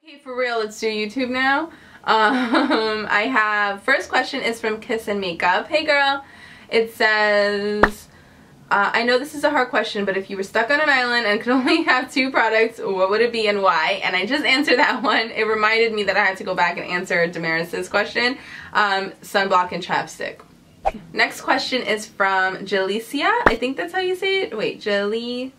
Okay, for real, let's do YouTube now. I have, first question is from Kiss and Makeup. Hey girl, it says, I know this is a hard question, but if you were stuck on an island and could only have 2 products, what would it be and why? And I just answered that one. It reminded me that I had to go back and answer Damaris's question. Sunblock and chapstick. Next question is from Jalicia. I think that's how you say it. Wait, Jalicia?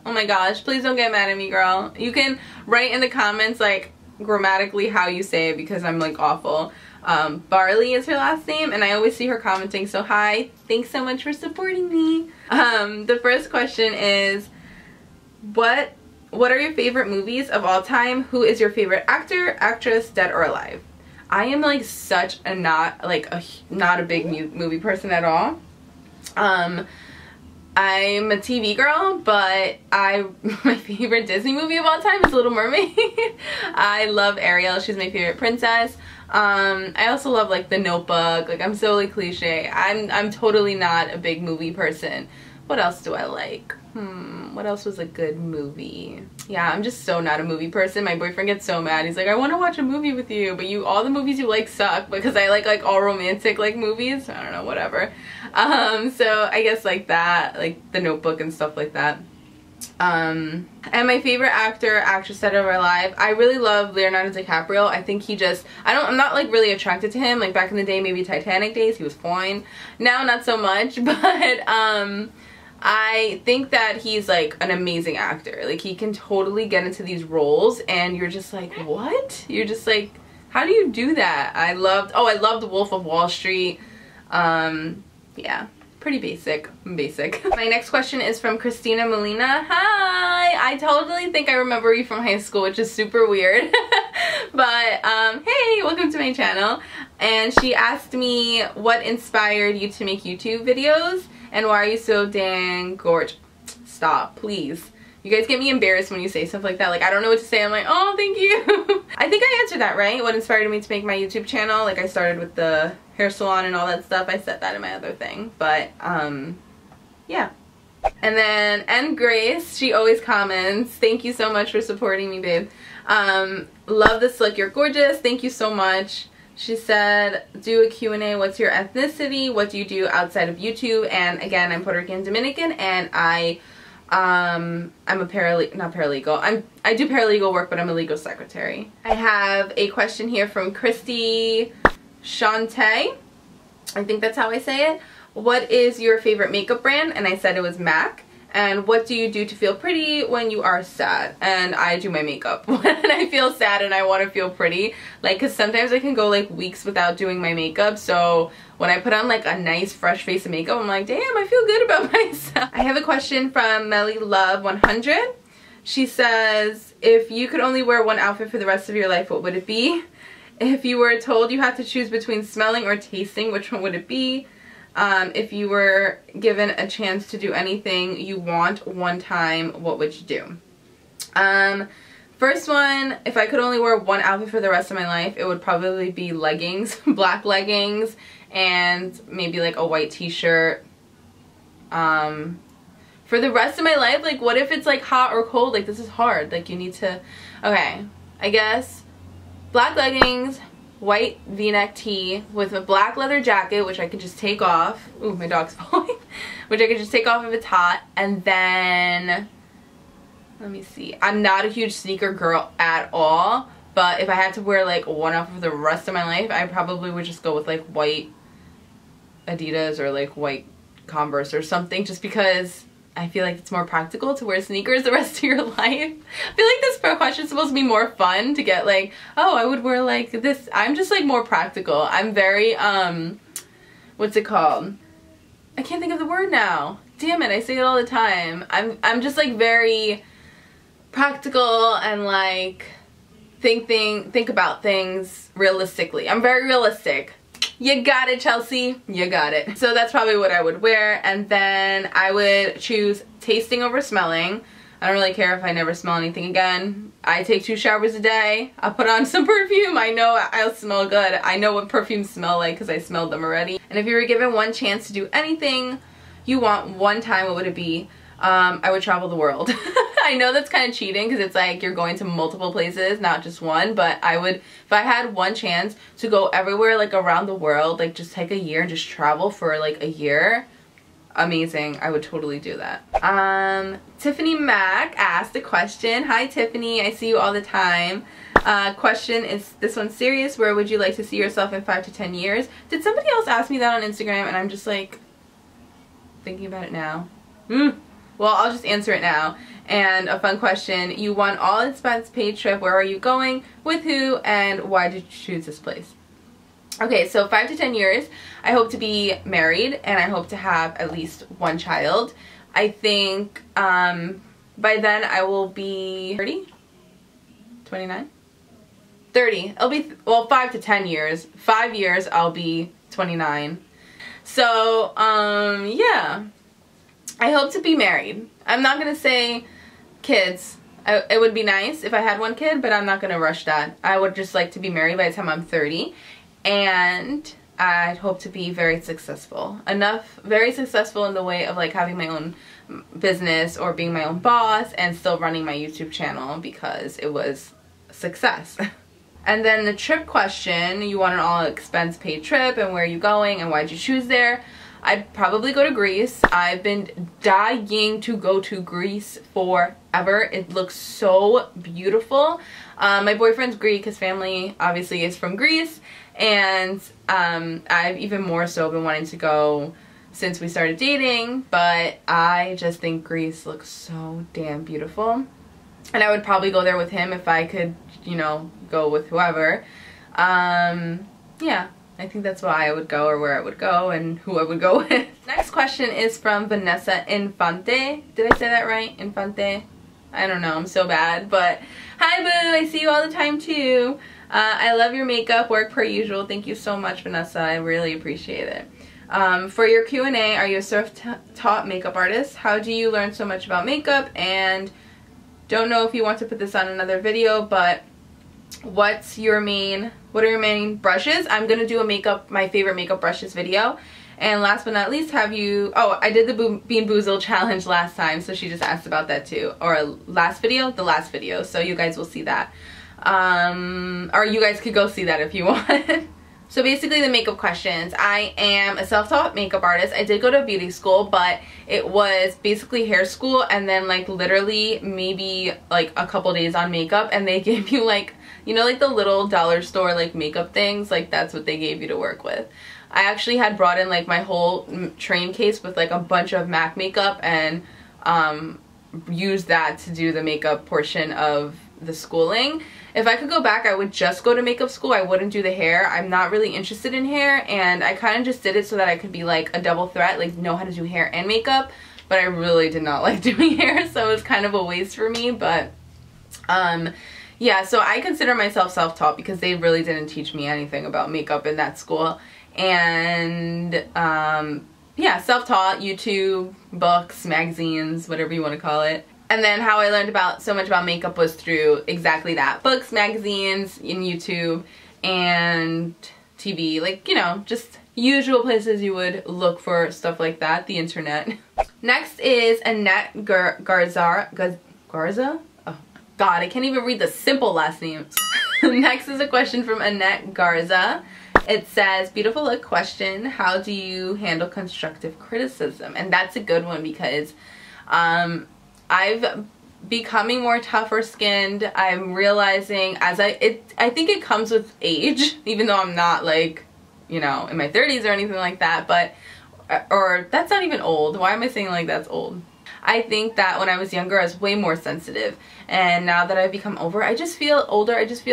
Oh my gosh, please don't get mad at me, girl. You can write in the comments like grammatically how you say it because I'm like awful. Barley is her last name and I always see her commenting, so hi, thanks so much for supporting me. The first question is, what are your favorite movies of all time? Who is your favorite actor, actress, dead or alive? I am like such a not a big movie person at all. I'm a TV girl, but my favorite Disney movie of all time is Little Mermaid. I love Ariel. She's my favorite princess. I also love like The Notebook. Like, I'm so like cliche. I'm totally not a big movie person. What else do I like? What else was a good movie? Yeah, I'm just so not a movie person. My boyfriend gets so mad. He's like, I want to watch a movie with you, but all the movies you like suck, because I like all romantic like movies. I don't know, whatever. So I guess like that, like The Notebook and stuff like that. And my favorite actor, actress, dead or alive, I really love Leonardo DiCaprio. I think he just, I'm not like really attracted to him. Like back in the day, maybe Titanic days, he was fine. Now not so much, but I think that he's like an amazing actor. Like, he can totally get into these roles and you're just like, what? You're just like, how do you do that? I loved Wolf of Wall Street. Yeah, pretty basic. My next question is from Christina Molina. Hi! I totally think I remember you from high school, which is super weird. But hey, welcome to my channel. And she asked me what inspired you to make YouTube videos and why are you so dang gorgeous. Stop, please. You guys get me embarrassed when you say stuff like that. Like, I don't know what to say. I'm like, oh, thank you. I think I answered that, right? What inspired me to make my YouTube channel? Like, I started with the hair salon and all that stuff. I said that in my other thing. But, yeah. And then, and Grace, she always comments, thank you so much for supporting me, babe. Love this look. You're gorgeous. Thank you so much. She said, do a Q&A. What's your ethnicity? What do you do outside of YouTube? And again, I'm Puerto Rican Dominican, and I'm a not paralegal. I do paralegal work, but I'm a legal secretary. I have a question here from Christy Shante. I think that's how I say it. What is your favorite makeup brand? And I said it was MAC. And what do you do to feel pretty when you are sad? And I do my makeup when I feel sad and I want to feel pretty. Like, because sometimes I can go like weeks without doing my makeup. So when I put on like a nice fresh face of makeup, I'm like, damn, I feel good about myself. I have a question from Melly Love 100. She says, if you could only wear one outfit for the rest of your life, what would it be? If you were told you had to choose between smelling or tasting, which one would it be? If you were given a chance to do anything you want one time, what would you do? First one, if I could only wear one outfit for the rest of my life, it would probably be leggings, black leggings, and maybe like a white t-shirt. For the rest of my life, like, what if it's like hot or cold? Like, this is hard. Like, you need to, okay, I guess black leggings, white v-neck tee with a black leather jacket, which I could just take off. Ooh, my dog's falling. Which I could just take off if it's hot. And then, let me see. I'm not a huge sneaker girl at all, but if I had to wear like one outfit for the rest of my life, I probably would just go with like white Adidas or like white Converse or something, just because I feel like it's more practical to wear sneakers the rest of your life. I feel like this question is supposed to be more fun, to get like, oh, I would wear like this. I'm just like more practical. I'm very, what's it called? I can't think of the word now. Damn it, I say it all the time. I'm just like very practical and like think about things realistically. I'm very realistic. You got it, Chelsea. You got it. So that's probably what I would wear. And then I would choose tasting over smelling. I don't really care if I never smell anything again. I take 2 showers a day. I'll put on some perfume. I know I'll smell good. I know what perfumes smell like because I smelled them already. And if you were given one chance to do anything you want one time, what would it be? I would travel the world. I know that's kind of cheating because it's like you're going to multiple places, not just one, but I would, if I had one chance to go everywhere, like around the world, like just take a year and just travel for like a year, amazing. I would totally do that. Tiffany Mack asked a question. Hi Tiffany, I see you all the time. Question is, this one's serious. Where would you like to see yourself in 5 to 10 years? Did somebody else ask me that on Instagram and I'm just like thinking about it now? Well, I'll just answer it now. And a fun question, you want all expense paid trip. Where are you going? With who? And why did you choose this place? Okay, so 5 to 10 years, I hope to be married and I hope to have at least one child. I think by then I will be 30? 29? 30. It'll be, well, 5 to 10 years. 5 years I'll be 29. So, yeah. I hope to be married. I'm not going to say kids. It would be nice if I had one kid, but I'm not going to rush that. I would just like to be married by the time I'm 30. And I'd hope to be very successful. Very successful in the way of like having my own business or being my own boss and still running my YouTube channel because it was a success. And then the trip question, you want an all expense paid trip and where are you going and why'd you choose there? I'd probably go to Greece. I've been dying to go to Greece forever. It looks so beautiful. My boyfriend's Greek. His family obviously is from Greece. And I've even more so been wanting to go since we started dating. But I just think Greece looks so damn beautiful. And I would probably go there with him if I could, you know, go with whoever. Yeah. I think that's why I would go or where I would go and who I would go with. Next question is from Vanessa Infante. Did I say that right? Infante? I don't know. I'm so bad. But hi, boo. I see you all the time, too. I love your makeup work per usual. Thank you so much, Vanessa. I really appreciate it. For your Q&A, are you a self-taught makeup artist? How do you learn so much about makeup? And don't know if you want to put this on another video, but what are your main brushes? I'm gonna do my favorite makeup brushes video. And last but not least, I did the Bean Boozle challenge last time, so she just asked about that too. Or the last video, so you guys will see that. Or you guys could go see that if you want. So basically the makeup questions. I am a self-taught makeup artist. I did go to beauty school, but it was basically hair school and then like literally maybe like a couple days on makeup, and they gave you like, you know, like the little dollar store like makeup things, like that's what they gave you to work with. I actually had brought in like my whole train case with like a bunch of MAC makeup and used that to do the makeup portion of the schooling. If I could go back, I would just go to makeup school. I wouldn't do the hair. I'm not really interested in hair, and I kind of just did it so that I could be like a double threat, like know how to do hair and makeup, but I really did not like doing hair, so it was kind of a waste for me. But yeah, so I consider myself self-taught because they really didn't teach me anything about makeup in that school. And yeah, self-taught, YouTube, books, magazines, whatever you want to call it. And then how I learned so much about makeup was through exactly that. Books, magazines, and YouTube, and TV. Like, you know, just usual places you would look for stuff like that, the internet. Next is Annette Garza? Oh God, I can't even read the simple last names. Next is a question from Annette Garza. It says, beautiful look question, how do you handle constructive criticism? And that's a good one because I've becoming more tougher skinned. I'm realizing I think it comes with age, even though I'm not like, you know, in my 30s or anything like that, but, or that's not even old. Why am I saying like that's old? I think that when I was younger, I was way more sensitive. And now that I've become older, I just feel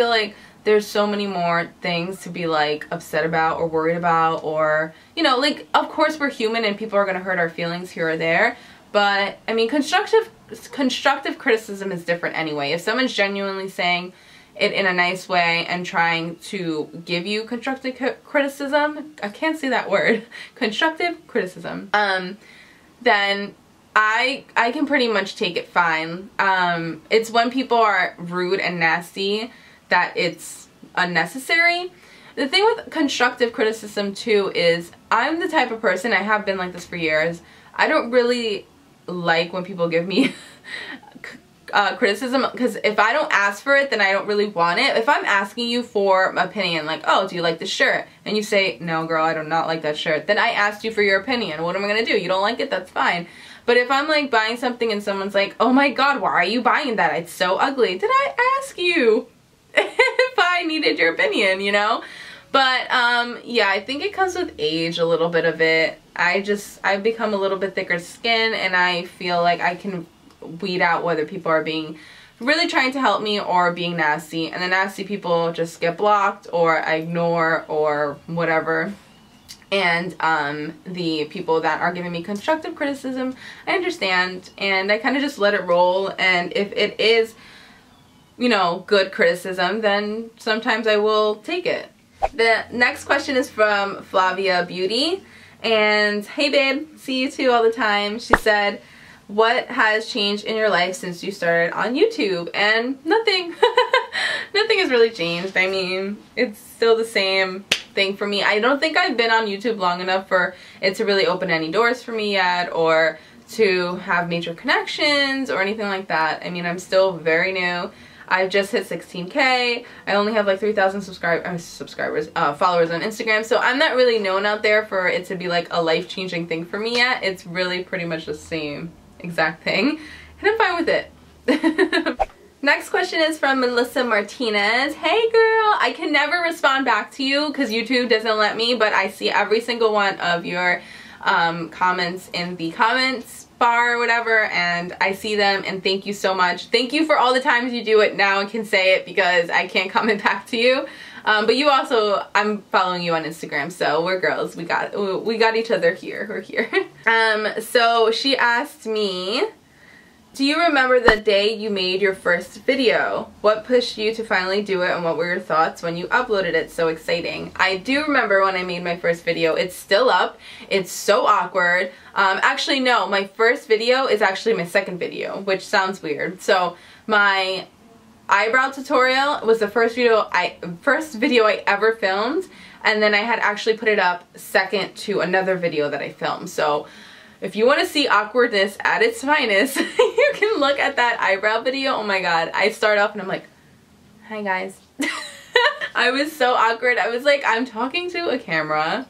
like there's so many more things to be like upset about or worried about, or, you know, like, of course we're human and people are going to hurt our feelings here or there. But I mean, constructive criticism is different anyway. If someone's genuinely saying it in a nice way and trying to give you constructive criticism, I can't say that word, constructive criticism, then I can pretty much take it fine. It's when people are rude and nasty that it's unnecessary. The thing with constructive criticism too is I'm the type of person, I have been like this for years, I don't really like when people give me criticism, because if I don't ask for it, then I don't really want it. If I'm asking you for my opinion, like, oh, do you like this shirt? And you say, no girl, I do not like that shirt. Then I asked you for your opinion. What am I gonna do? You don't like it? That's fine. But if I'm like buying something and someone's like, oh my god, why are you buying that? It's so ugly. Did I ask you if I needed your opinion, you know? But yeah, I think it comes with age, a little bit of it. I've become a little bit thicker skin, and I feel like I can weed out whether people are being really trying to help me or being nasty, and the nasty people just get blocked or I ignore or whatever. And the people that are giving me constructive criticism, I understand, and I kind of just let it roll. And if it is, you know, good criticism, then sometimes I will take it. The next question is from Flavia Beauty, and hey babe, see you too all the time. She said, what has changed in your life since you started on YouTube? And nothing. Nothing has really changed. I mean, it's still the same thing for me. I don't think I've been on YouTube long enough for it to really open any doors for me yet, or to have major connections or anything like that. I mean, I'm still very new. I've just hit 16K. I only have like 3,000 followers on Instagram, so I'm not really known out there for it to be like a life-changing thing for me yet. It's really pretty much the same exact thing, and I'm fine with it. Next question is from Melissa Martinez. Hey girl, I can never respond back to you because YouTube doesn't let me, but I see every single one of your comments in the comments bar or whatever, and I see them, and thank you so much. Thank you for all the times you do it. Now I can say it because I can't comment back to you. But you also, I'm following you on Instagram, so we're girls. We got each other here. We're here. So she asked me, do you remember the day you made your first video? What pushed you to finally do it, and what were your thoughts when you uploaded it? So exciting. I do remember when I made my first video. It's still up. It's so awkward. Actually, no, my first video is actually my second video, which sounds weird. So my eyebrow tutorial was the first video I ever filmed, and then I had actually put it up second to another video that I filmed. So if you want to see awkwardness at its finest, you can look at that eyebrow video. Oh my god, I start off and I'm like, hi guys. I was so awkward. I was like, I'm talking to a camera.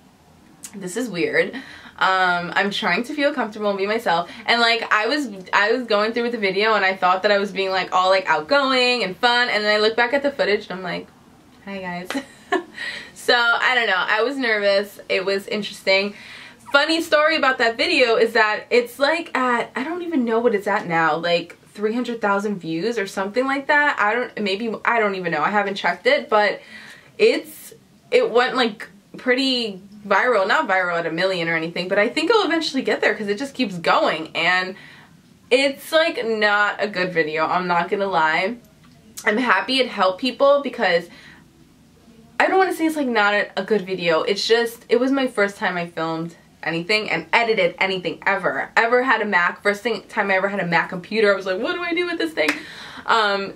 This is weird. I'm trying to feel comfortable and be myself, and like I was going through with the video, and I thought that I was being like all like outgoing and fun, and then I look back at the footage and I'm like, hi guys. So I don't know, I was nervous. It was interesting. Funny story about that video is that it's like at, I don't even know what it's at now, like 300,000 views or something like that. I don't even know. I haven't checked it, but it went like pretty viral. Not viral at 1 million or anything, but I think it'll eventually get there because it just keeps going, and it's like not a good video. I'm not gonna lie. I'm happy it helped people because I don't want to say it's like not a good video. It's just, it was my first time I filmed anything and edited anything ever had a Mac. First time I ever had a Mac computer. I was like, what do I do with this thing?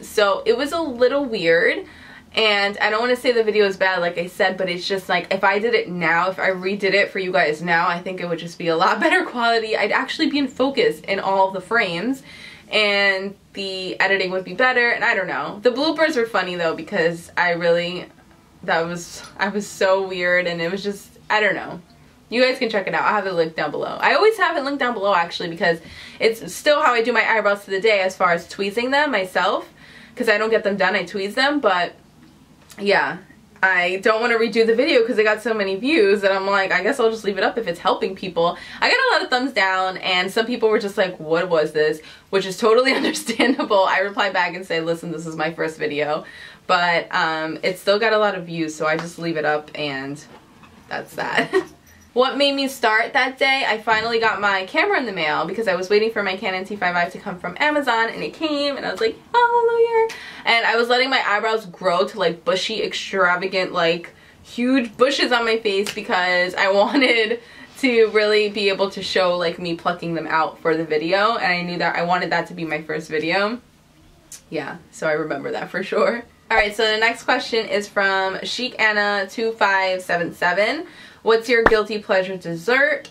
So it was a little weird, and I don't want to say the video is bad like I said, but it's just like if I did it now, if I redid it for you guys now, I think it would just be a lot better quality. I'd actually be in focus in all of the frames, and the editing would be better, and I don't know. The bloopers were funny though, because I was so weird, and it was just, I don't know. You guys can check it out. I'll have it linked down below. I always have it linked down below actually, because it's still how I do my eyebrows to the day as far as tweezing them myself, because I don't get them done, I tweeze them. But yeah, I don't want to redo the video because it got so many views that I'm like, I guess I'll just leave it up if it's helping people. I got a lot of thumbs down, and some people were just like, what was this? Which is totally understandable. I replied back and say, listen, this is my first video, but it still got a lot of views, so I just leave it up, and that's that. What made me start that day? I finally got my camera in the mail because I was waiting for my Canon T5i to come from Amazon, and it came, and I was like, hallelujah. And I was letting my eyebrows grow to like bushy, extravagant, like huge bushes on my face because I wanted to really be able to show like me plucking them out for the video, and I knew that I wanted that to be my first video. Yeah, so I remember that for sure. Alright, so the next question is from Chic Anna 2577. What's your guilty pleasure dessert?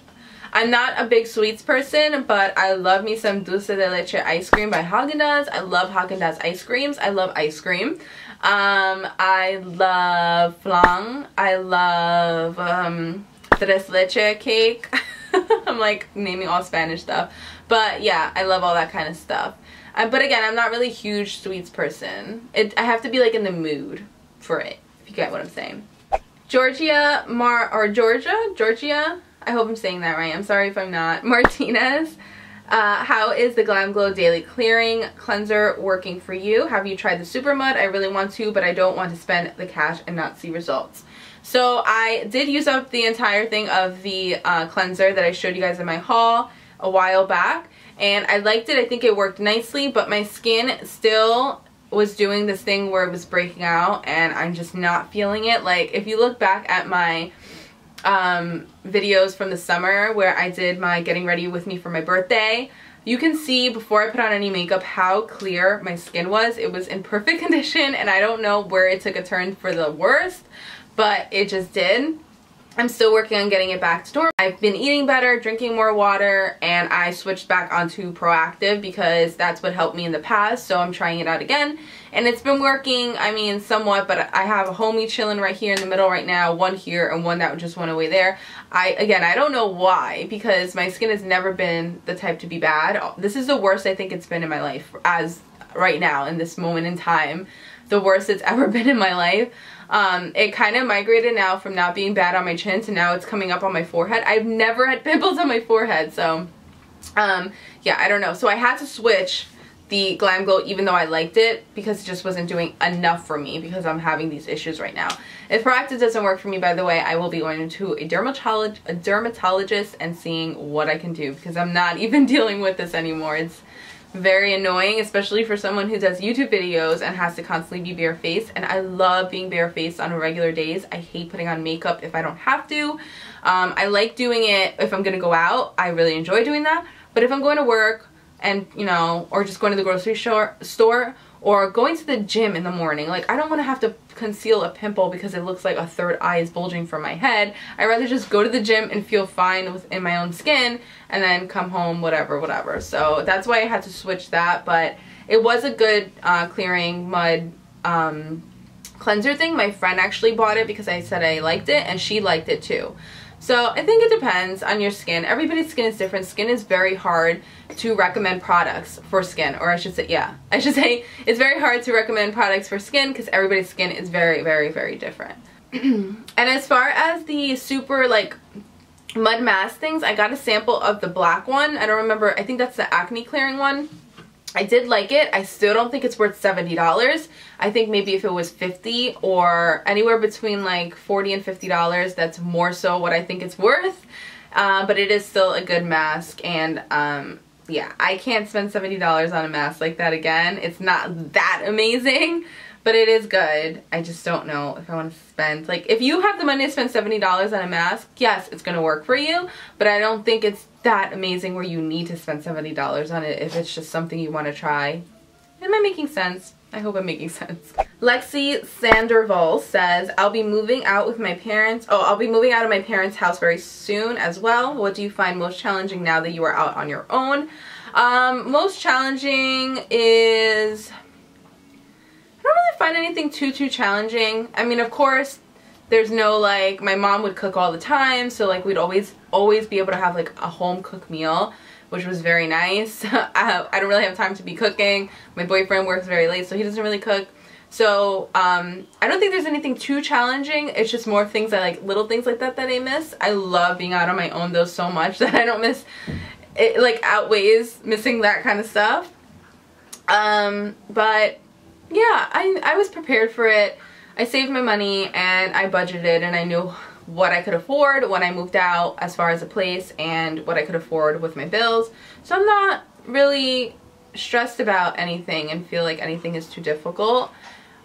I'm not a big sweets person, but I love me some dulce de leche ice cream by Haagen-Dazs. I love Haagen-Dazs ice creams. I love ice cream. I love flan. I love tres leche cake. I'm like naming all Spanish stuff. But yeah, I love all that kind of stuff. But again, I'm not really a huge sweets person. I have to be like in the mood for it, if you get what I'm saying. Georgia, I hope I'm saying that right. I'm sorry if I'm not. Martinez, how is the Glam Glow Daily Clearing Cleanser working for you? Have you tried the Super Mud? I really want to, but I don't want to spend the cash and not see results. So I did use up the entire thing of the cleanser that I showed you guys in my haul a while back, and I liked it. I think it worked nicely, but my skin still was doing this thing where it was breaking out, and I'm just not feeling it. Like, if you look back at my videos from the summer where I did my getting ready with me for my birthday, you can see before I put on any makeup how clear my skin was. It was in perfect condition, and I don't know where it took a turn for the worst, but it just did. I'm still working on getting it back to normal. I've been eating better, drinking more water, and I switched back onto Proactive because that's what helped me in the past, so I'm trying it out again. And it's been working, I mean, somewhat, but I have a homie chilling right here in the middle right now, one here and one that just went away there. Again, I don't know why, because my skin has never been the type to be bad. This is the worst I think it's been in my life, as right now, in this moment in time. The worst it's ever been in my life. It kind of migrated now from not being bad on my chin to now it's coming up on my forehead. I've never had pimples on my forehead, so yeah, I don't know. So I had to switch the Glam Glow even though I liked it because it just wasn't doing enough for me because I'm having these issues right now. If Proactive doesn't work for me, by the way, I will be going to a dermatologist and seeing what I can do because I'm not even dealing with this anymore. It's very annoying, especially for someone who does YouTube videos and has to constantly be barefaced, and I love being barefaced on regular days. I hate putting on makeup if I don't have to. I like doing it if I'm gonna go out. I really enjoy doing that, but if I'm going to work and, you know, or just going to the grocery store or going to the gym in the morning, like, I don't want to have to conceal a pimple because it looks like a third eye is bulging from my head. I'd rather just go to the gym and feel fine within my own skin and then come home, whatever. So that's why I had to switch that, but it was a good clearing mud cleanser thing. My friend actually bought it because I said I liked it, and she liked it too. So I think it depends on your skin. Everybody's skin is different. Skin is very hard to recommend products for skin, or I should say it's very hard to recommend products for skin because everybody's skin is very different. And as far as the super like mud mask things, I got a sample of the black one. I don't remember, I think that's the acne clearing one. I did like it. I still don't think it's worth $70. I think maybe if it was $50 or anywhere between like $40 and $50, that's more so what I think it's worth. But it is still a good mask, and yeah, I can't spend $70 on a mask like that again. It's not that amazing, but it is good. I just don't know if I want to spend, like, if you have the money to spend $70 on a mask, yes, it's going to work for you, but I don't think it's that amazing where you need to spend $70 on it if it's just something you want to try. Am I making sense? I hope I'm making sense. Lexi Sandoval says, I'll be moving out with my parents. Oh, I'll be moving out of my parents' house very soon as well. What do you find most challenging now that you are out on your own? Most challenging is, I don't really find anything too challenging. I mean, of course, there's no, like, my mom would cook all the time, so like we'd always be able to have like a home cooked meal, which was very nice. I don't really have time to be cooking. My boyfriend works very late, so he doesn't really cook. So I don't think there's anything too challenging. It's just more things I like, little things like that I miss. I love being out on my own though so much that I don't miss it, like outweighs missing that kind of stuff. But yeah, I was prepared for it. I saved my money and I budgeted, and I knew what I could afford when I moved out as far as a place and what I could afford with my bills. So I'm not really stressed about anything and feel like anything is too difficult.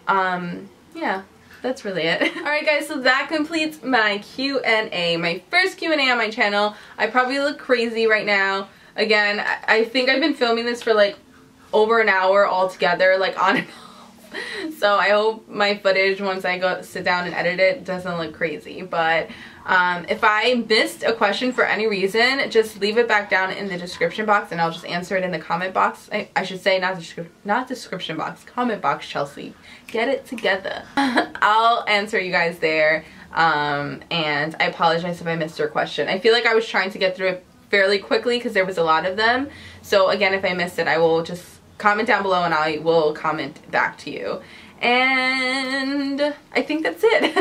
Yeah, that's really it. Alright guys, so that completes my Q&A. My first Q&A on my channel. I probably look crazy right now. Again, I think I've been filming this for like over an hour altogether, like on and off. So I hope my footage, once I go sit down and edit it, doesn't look crazy. But if I missed a question for any reason, just leave it back down in the description box and I'll just answer it in the comment box. I should say not description box, comment box, Chelsea. Get it together. I'll answer you guys there. And I apologize if I missed your question. I feel like I was trying to get through it fairly quickly because there was a lot of them. So again, if I missed it, I will just comment down below and I will comment back to you. And I think that's it.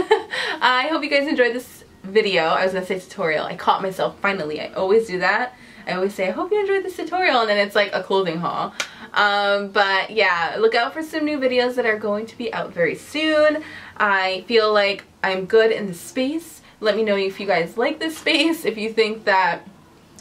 I hope you guys enjoyed this video. I was gonna say tutorial. I caught myself finally. I always do that. I always say, I hope you enjoyed this tutorial, and then it's like a clothing haul. But yeah, look out for some new videos that are going to be out very soon. I feel like I'm good in the space. Let me know if you guys like this space, if you think that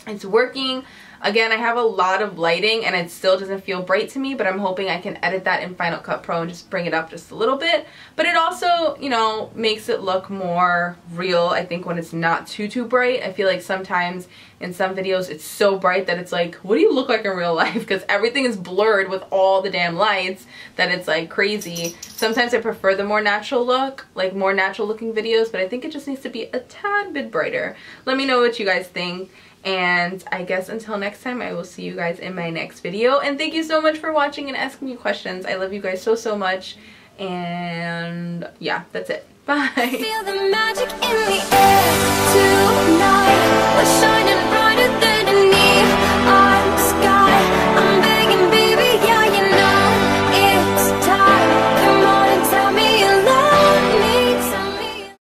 it's working. Again, I have a lot of lighting and it still doesn't feel bright to me, but I'm hoping I can edit that in Final Cut Pro and just bring it up just a little bit. But it also, you know, makes it look more real, I think, when it's not too bright. I feel like sometimes in some videos it's so bright that it's like, what do you look like in real life? Because everything is blurred with all the damn lights that it's like crazy. Sometimes I prefer the more natural look, like more natural looking videos, but I think it just needs to be a tad bit brighter. Let me know what you guys think. And I guess until next time, I will see you guys in my next video. And thank you so much for watching and asking me questions. I love you guys so much. And yeah, that's it. Bye. Feel the magic in the air tonight. We're shining